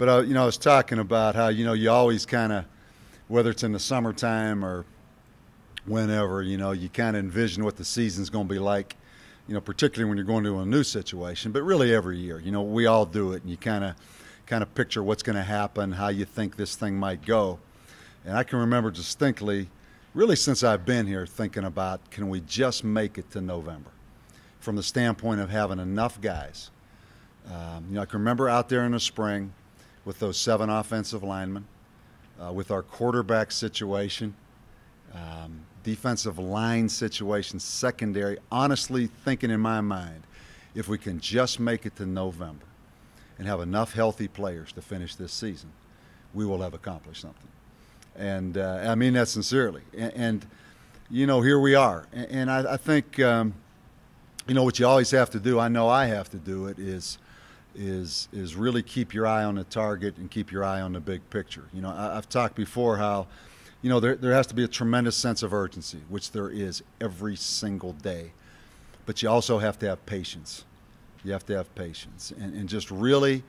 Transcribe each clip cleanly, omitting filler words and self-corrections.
But I was talking about how you always kind of, whether it's in the summertime or whenever, you kind of envision what the season's going to be like. Particularly when you're going to a new situation, but really every year. We all do it, and you kind of picture what's going to happen, how you think this thing might go. And I can remember distinctly, really since I've been here, thinking about, can we just make it to November? From the standpoint of having enough guys. I can remember out there in the spring with those 7 offensive linemen, with our quarterback situation, defensive line situation, secondary, honestly thinking in my mind, if we can just make it to November and have enough healthy players to finish this season, we will have accomplished something. And I mean that sincerely. And here we are. And I think, what you always have to do, I know I have to do it, is really keep your eye on the target and keep your eye on the big picture. I've talked before how, there has to be a tremendous sense of urgency, which there is every single day. But you also have to have patience. You have to have patience. And just really,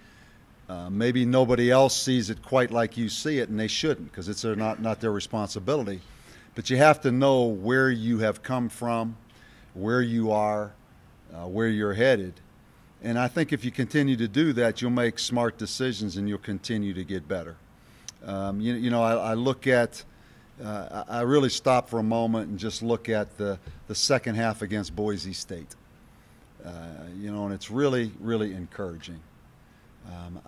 maybe nobody else sees it quite like you see it, and they shouldn't, because it's not their responsibility. But you have to know where you have come from, where you are, where you're headed. And I think if you continue to do that, you'll make smart decisions and you'll continue to get better. I look at, I really stop for a moment and just look at the second half against Boise State. And it's really, really encouraging.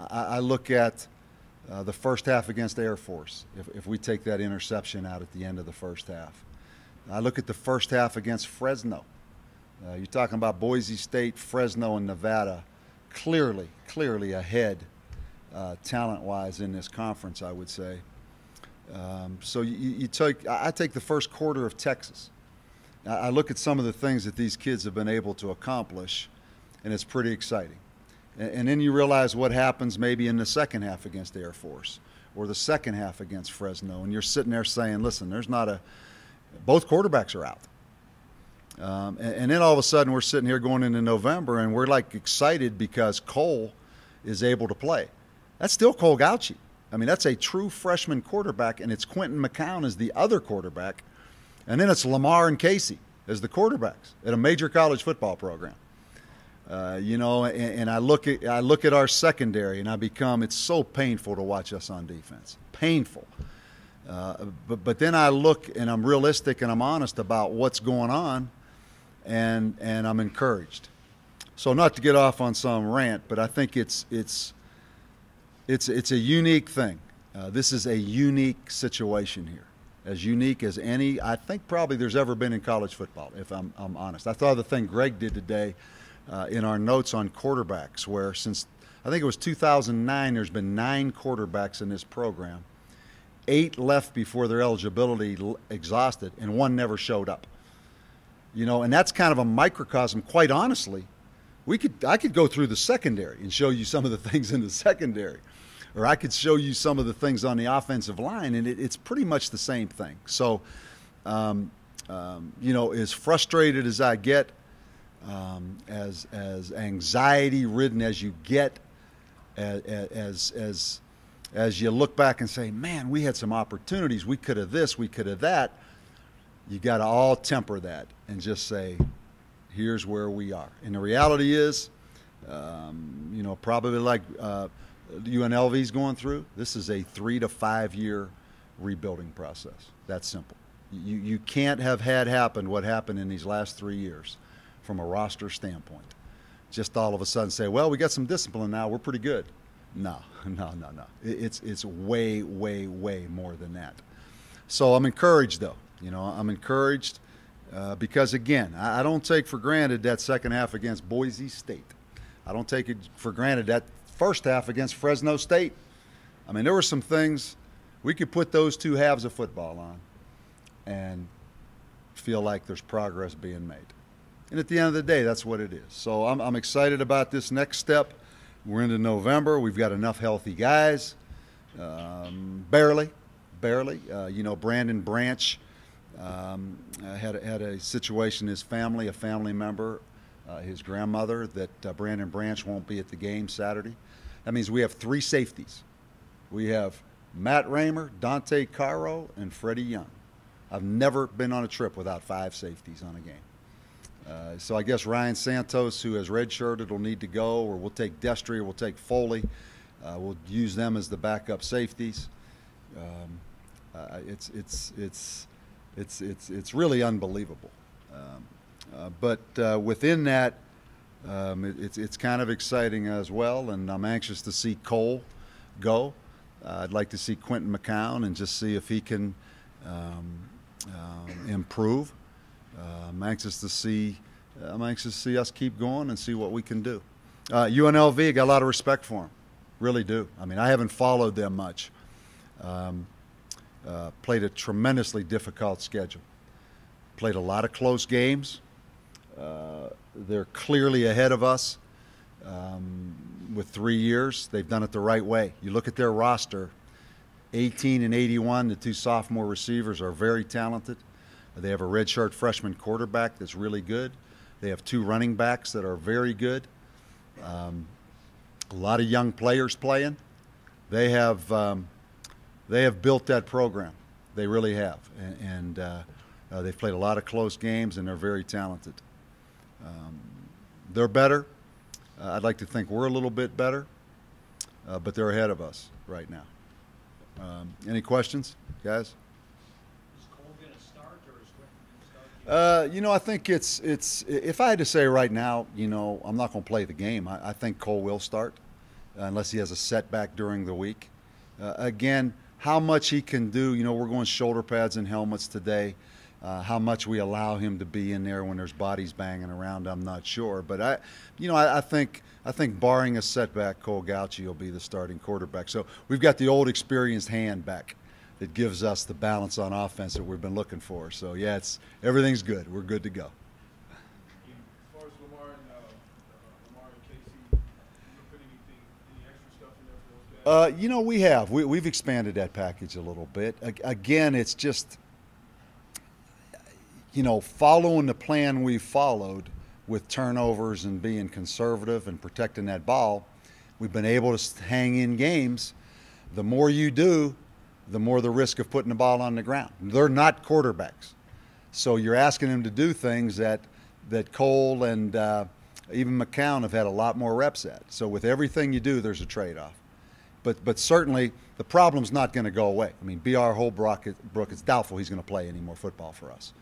I look at the first half against Air Force, if we take that interception out at the end of the first half. I look at the first half against Fresno. You're talking about Boise State, Fresno, and Nevada, clearly ahead talent-wise in this conference, I would say. So I take the first quarter of Texas. I look at some of the things that these kids have been able to accomplish, and it's pretty exciting. And then you realize what happens maybe in the second half against Air Force or the second half against Fresno, and you're sitting there saying, listen, both quarterbacks are out. And then all of a sudden we're sitting here going into November, and we're like excited because Cole is able to play. That's still Cole Gauchi. I mean, that's a true freshman quarterback, and it's Quentin McCown as the other quarterback. And then it's Lamar and Casey as the quarterbacks at a major college football program. And I look at our secondary, and it's so painful to watch us on defense. Painful. But then I look, and I'm realistic and I'm honest about what's going on, and I'm encouraged. So not to get off on some rant, but I think it's a unique thing. This is a unique situation here, as unique as any I think probably there's ever been in college football, if I'm honest. I thought of the thing Greg did today in our notes on quarterbacks, where since I think it was 2009, there's been 9 quarterbacks in this program. 8 left before their eligibility exhausted, and 1 never showed up. And that's kind of a microcosm. Quite honestly, I could go through the secondary and show you some of the things in the secondary, or I could show you some of the things on the offensive line, and it's pretty much the same thing. So, as frustrated as I get, as anxiety-ridden as you get, as you look back and say, man, we had some opportunities, we could have this, we could have that, you got to all temper that and just say, here's where we are. And the reality is, probably like UNLV's going through, this is a 3 to 5 year rebuilding process. That's simple. You can't have had happen what happened in these last 3 years from a roster standpoint. Just all of a sudden say, well, we got some discipline now, we're pretty good. No. It's way, way, way more than that. So I'm encouraged, though. I'm encouraged because, again, I don't take for granted that second half against Boise State. I don't take it for granted that first half against Fresno State. I mean, there were some things we could put those 2 halves of football on and feel like there's progress being made. And at the end of the day, that's what it is. So I'm excited about this next step. We're into November. We've got enough healthy guys. Barely. Brandon Branch had a situation, his family, a family member, his grandmother, that Brandon Branch won't be at the game Saturday. That means we have 3 safeties We have Matt Raymer, Dante Caro, and Freddie Young. I've never been on a trip without 5 safeties on a game. So I guess Ryan Santos, who has redshirted, will need to go, or we'll take Destry, or we'll take Foley. We'll use them as the backup safeties. It's really unbelievable. But within that, it's kind of exciting as well, and I'm anxious to see Cole go. I'd like to see Quentin McCown and just see if he can improve. I'm anxious to see us keep going and see what we can do. UNLV, got a lot of respect for them, really do. I mean, I haven't followed them much. Played a tremendously difficult schedule. Played a lot of close games. They're clearly ahead of us with 3 years. They've done it the right way. You look at their roster, 18 and 81, the 2 sophomore receivers are very talented. They have a redshirt freshman quarterback that's really good. They have 2 running backs that are very good. A lot of young players playing. They have built that program. They really have. And they've played a lot of close games, and they're very talented. They're better. I'd like to think we're a little bit better, but they're ahead of us right now. Any questions, guys? Is Cole going to start, or is Quentin going to start? You know, I think it's if I had to say right now, you know, I'm not going to play the game. I think Cole will start unless he has a setback during the week. Again, how much he can do, you know, we're going shoulder pads and helmets today. How much we allow him to be in there when there's bodies banging around, I'm not sure. But I think barring a setback, Cole Gauchi will be the starting quarterback. So we've got the old experienced hand back that gives us the balance on offense that we've been looking for. So yeah, everything's good. We're good to go. As far as Lamar and Casey, you put any extra stuff in there for those guys? You know, we have. We've expanded that package a little bit. Again, it's just, you know, following the plan we followed with turnovers and being conservative and protecting that ball, we've been able to hang in games. The more you do, the more the risk of putting the ball on the ground. They're not quarterbacks. So you're asking them to do things that Cole and even McCown have had a lot more reps at. So with everything you do, there's a trade-off. But certainly the problem's not going to go away. I mean, B.R. Holbrook, it's doubtful he's going to play any more football for us.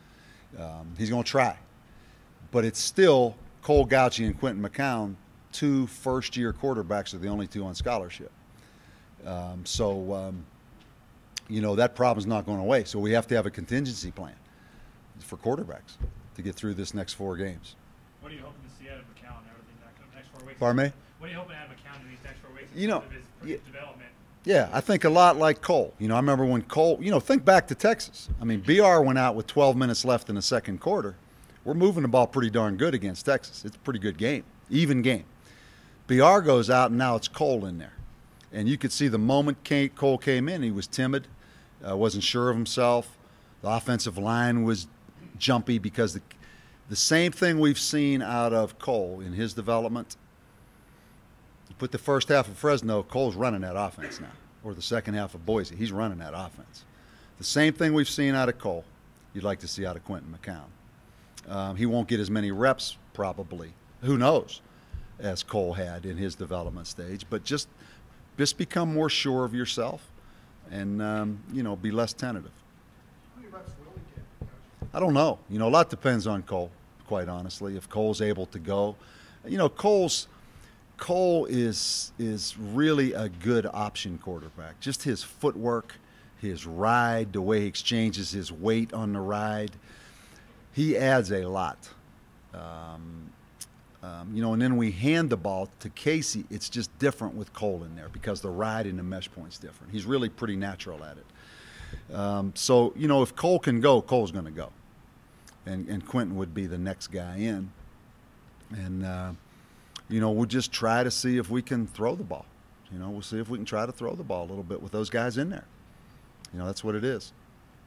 He's going to try. But it's still Cole Gauchi and Quentin McCown, 2 first-year quarterbacks, are the only 2 on scholarship. You know, that problem's not going away. So we have to have a contingency plan for quarterbacks to get through this next 4 games. What are you hoping to see out of McCown and everything the next 4 weeks? Pardon me? What are you hoping to have McCown in these next 4 weeks You know, of his development? Yeah, I think a lot like Cole. You know, I remember when Cole, you know, think back to Texas. I mean, BR went out with 12 minutes left in the second quarter. We're moving the ball pretty darn good against Texas. It's a pretty good game, even game. BR goes out, and now it's Cole in there. And you could see the moment Cole came in, he was timid, wasn't sure of himself. The offensive line was jumpy because the same thing we've seen out of Cole in his development. You put the first half of Fresno, Cole's running that offense now, or the second half of Boise, he's running that offense. The same thing we've seen out of Cole, you'd like to see out of Quentin McCown. He won't get as many reps probably, who knows, as Cole had in his development stage, but just become more sure of yourself and, you know, be less tentative. How many reps will he get? I don't know. You know, a lot depends on Cole, quite honestly, if Cole's able to go. You know, Cole is really a good option quarterback. Just his footwork, his ride, the way he exchanges his weight on the ride, he adds a lot. You know, and then we hand the ball to Casey. It's just different with Cole in there because the ride and the mesh point's different. He's really pretty natural at it. So, you know, if Cole can go, Cole's going to go. And Quentin would be the next guy in. And, you know, we'll just try to see if we can throw the ball. You know, we'll see if we can try to throw the ball a little bit with those guys in there. You know, that's what it is.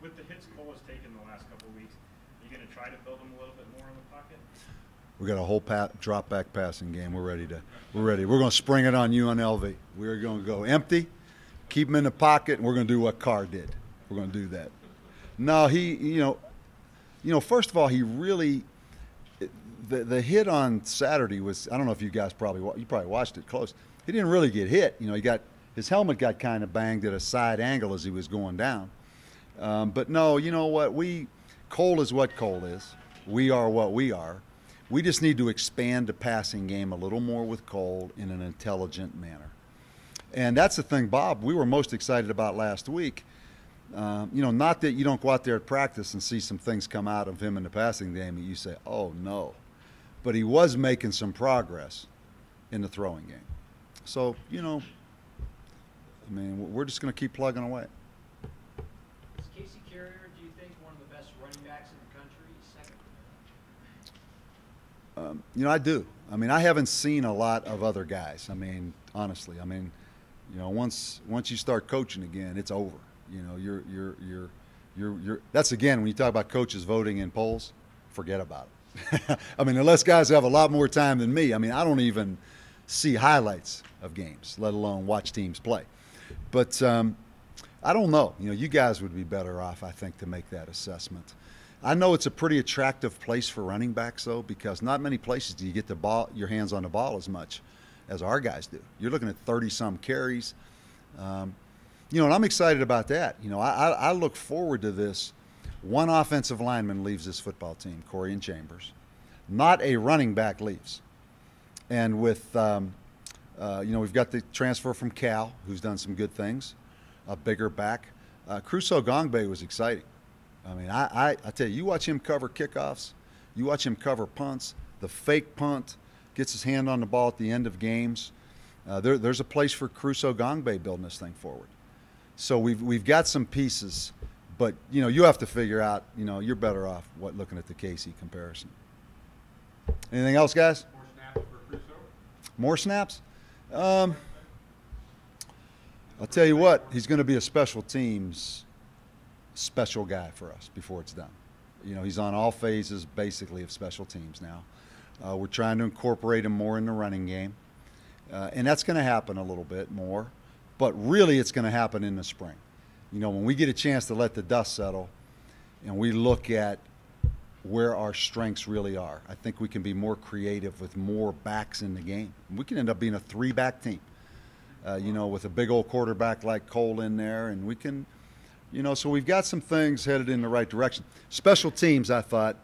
With the hits Cole has taken the last couple of weeks, are you going to try to build him a little bit more in the pocket? We got a whole drop back passing game. We're ready. We're going to spring it on UNLV. We're going to go empty, keep him in the pocket, and we're going to do what Carr did. We're going to do that. No, first of all, he really the hit on Saturday was, I don't know if you guys probably watched it close. He didn't really get hit. His helmet got kind of banged at a side angle as he was going down. But no, you know what? Cole is what Cole is. We are what we are. We just need to expand the passing game a little more with Cole in an intelligent manner. And that's the thing, Bob, we were most excited about last week. Not that you don't go out there at practice and see some things come out of him in the passing game and you say, oh, no. But he was making some progress in the throwing game. So, we're just going to keep plugging away. Is Casey Carrier, do you think, one of the best running backs in the country? Second? I do. I haven't seen a lot of other guys. Honestly, once you start coaching again, it's over. That's again, when you talk about coaches voting in polls, forget about it. Unless guys have a lot more time than me. I don't even see highlights of games, let alone watch teams play. But I don't know. You guys would be better off, I think, to make that assessment. I know it's a pretty attractive place for running backs, though, because not many places do you get your hands on the ball as much as our guys do. You're looking at 30-some carries. And I'm excited about that. I look forward to this. One offensive lineman leaves this football team, Corian Chambers. Not a running back leaves. And with, we've got the transfer from Cal, who's done some good things, a bigger back. Crusoe Gongbe was exciting. I tell you, you watch him cover kickoffs, you watch him cover punts, the fake punt, gets his hand on the ball at the end of games. There's a place for Crusoe Gongbe building this thing forward. So we've got some pieces, but you have to figure out. You're better off looking at the Casey comparison. Anything else, guys? More snaps for Crusoe? More snaps? I'll tell you what, he's going to be a special teams special guy for us before it's done. He's on all phases basically of special teams now. We're trying to incorporate him more in the running game, and that's going to happen a little bit more. But really, it's going to happen in the spring. When we get a chance to let the dust settle and we look at where our strengths really are, I think we can be more creative with more backs in the game. We can end up being a 3-back team, with a big old quarterback like Cole in there. And we can, so we've got some things headed in the right direction. Special teams, I thought,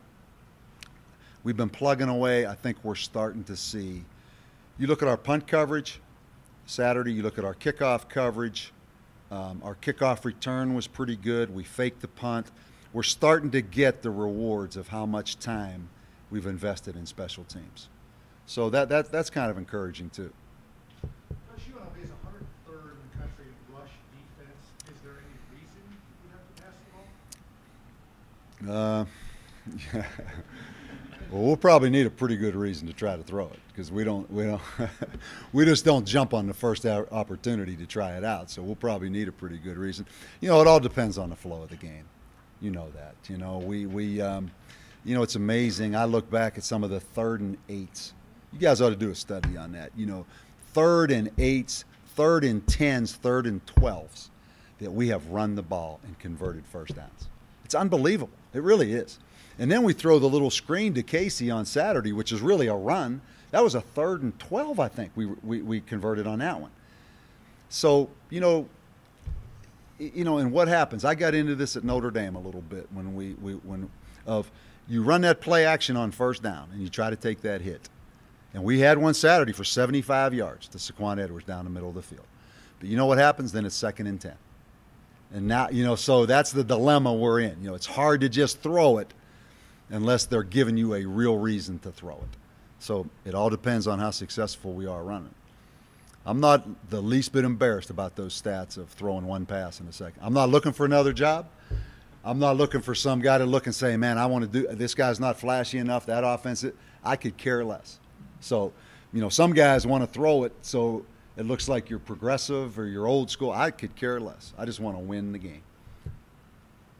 we've been plugging away. I think we're starting to see. You look at our punt coverage Saturday, you look at our kickoff coverage. Our kickoff return was pretty good. We faked the punt. We're starting to get the rewards of how much time we've invested in special teams. So that's kind of encouraging, too. Coach, UNLV is 103rd in the country in rush defense. Is there any reason you have to pass the ball? Yeah. Well, we'll probably need a pretty good reason to try to throw it because we just don't jump on the first opportunity to try it out. So we'll probably need a pretty good reason. It all depends on the flow of the game. You know that. It's amazing. I look back at some of the 3rd and 8s. You guys ought to do a study on that. 3rd and 8s, 3rd and 10s, 3rd and 12s that we have run the ball and converted first downs. It's unbelievable. It really is. And then we throw the little screen to Casey on Saturday, which is really a run. That was a 3rd and 12, I think, we converted on that one. So, and what happens? I got into this at Notre Dame a little bit when you run that play action on first down and you try to take that hit. And we had one Saturday for 75 yards to Saquon Edwards down the middle of the field. But you know what happens? Then it's 2nd and 10. And now, so that's the dilemma we're in. It's hard to just throw it unless they're giving you a real reason to throw it. So it all depends on how successful we are running. I'm not the least bit embarrassed about those stats of throwing one pass in a second. I'm not looking for another job. I'm not looking for some guy to look and say, man, I want to do – this guy's not flashy enough, that offense – I could care less. So, some guys want to throw it so it looks like you're progressive or you're old school. I could care less. I just want to win the game.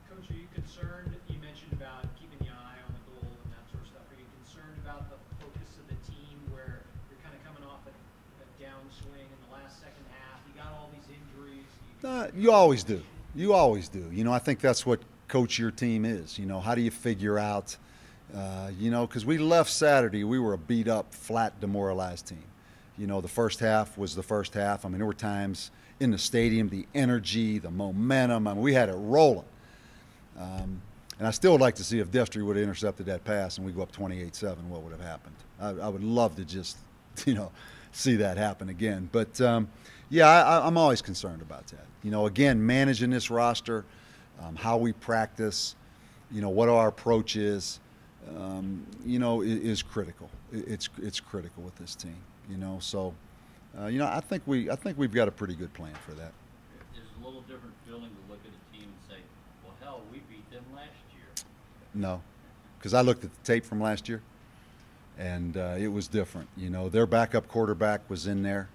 Coach, are you concerned? You mentioned about keeping the eye on the goal and that sort of stuff. Are you concerned about the focus of the team where you're kind of coming off a downswing in the last second half? You got all these injuries. You You always do. You always do. You know, I think that's what coach your team is. You know, how do you figure out, you know, because we left Saturday, we were a beat up, flat, demoralized team. You know, the first half was the first half. I mean, there were times in the stadium, the energy, the momentum. I mean, we had it rolling. And I still would like to see if Destry would have intercepted that pass and we go up 28-7, what would have happened. I would love to just, you know, see that happen again. But, yeah, I'm always concerned about that. You know, again, managing this roster, how we practice, you know, what our approach is, you know, is critical. It's critical with this team, you know. So, you know, I think we've got a pretty good plan for that. There's a little different feeling to look at a team and say, well, hell, we beat them last year. No, because I looked at the tape from last year, and it was different. You know, their backup quarterback was in there.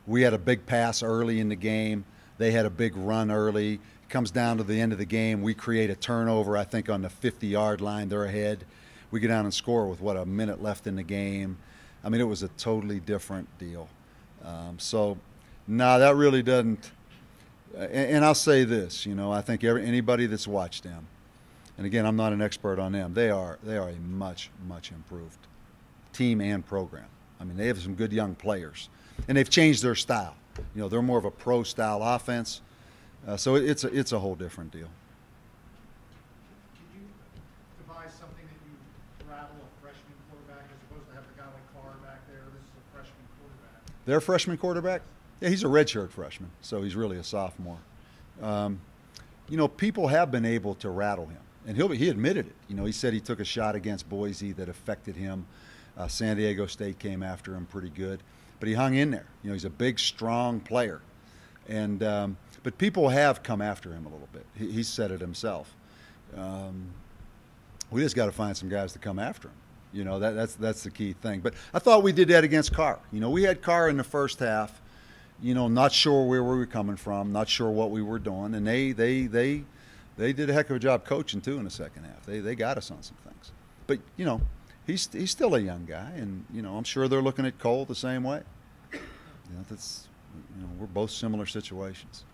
We had a big pass early in the game. They had a big run early. It comes down to the end of the game. We create a turnover, I think, on the 50-yard line. They're ahead. We get down and score with, a minute left in the game. I mean, it was a totally different deal. So, no, that really doesn't. And I'll say this, you know, I think anybody that's watched them, and again, I'm not an expert on them, they are a much, much improved team and program. I mean, they have some good young players, and they've changed their style. You know, they're more of a pro-style offense, so it's a whole different deal. Can you devise something that you rattle a freshman quarterback as opposed to have a guy like Carr back there? This is a freshman quarterback. Their freshman quarterback? Yeah, he's a redshirt freshman, so he's really a sophomore. You know, people have been able to rattle him, and he admitted it. You know, he said he took a shot against Boise that affected him. San Diego State came after him pretty good, but he hung in there. You know, he's a big, strong player, and but people have come after him a little bit. He said it himself. We just got to find some guys to come after him. You know, that's the key thing. But I thought we did that against Carr. You know, we had Carr in the first half. You know, not sure where we were coming from, not sure what we were doing, and they did a heck of a job coaching too in the second half. They got us on some things, but you know. He's still a young guy, and you know I'm sure they're looking at Cole the same way. You know, we're both similar situations.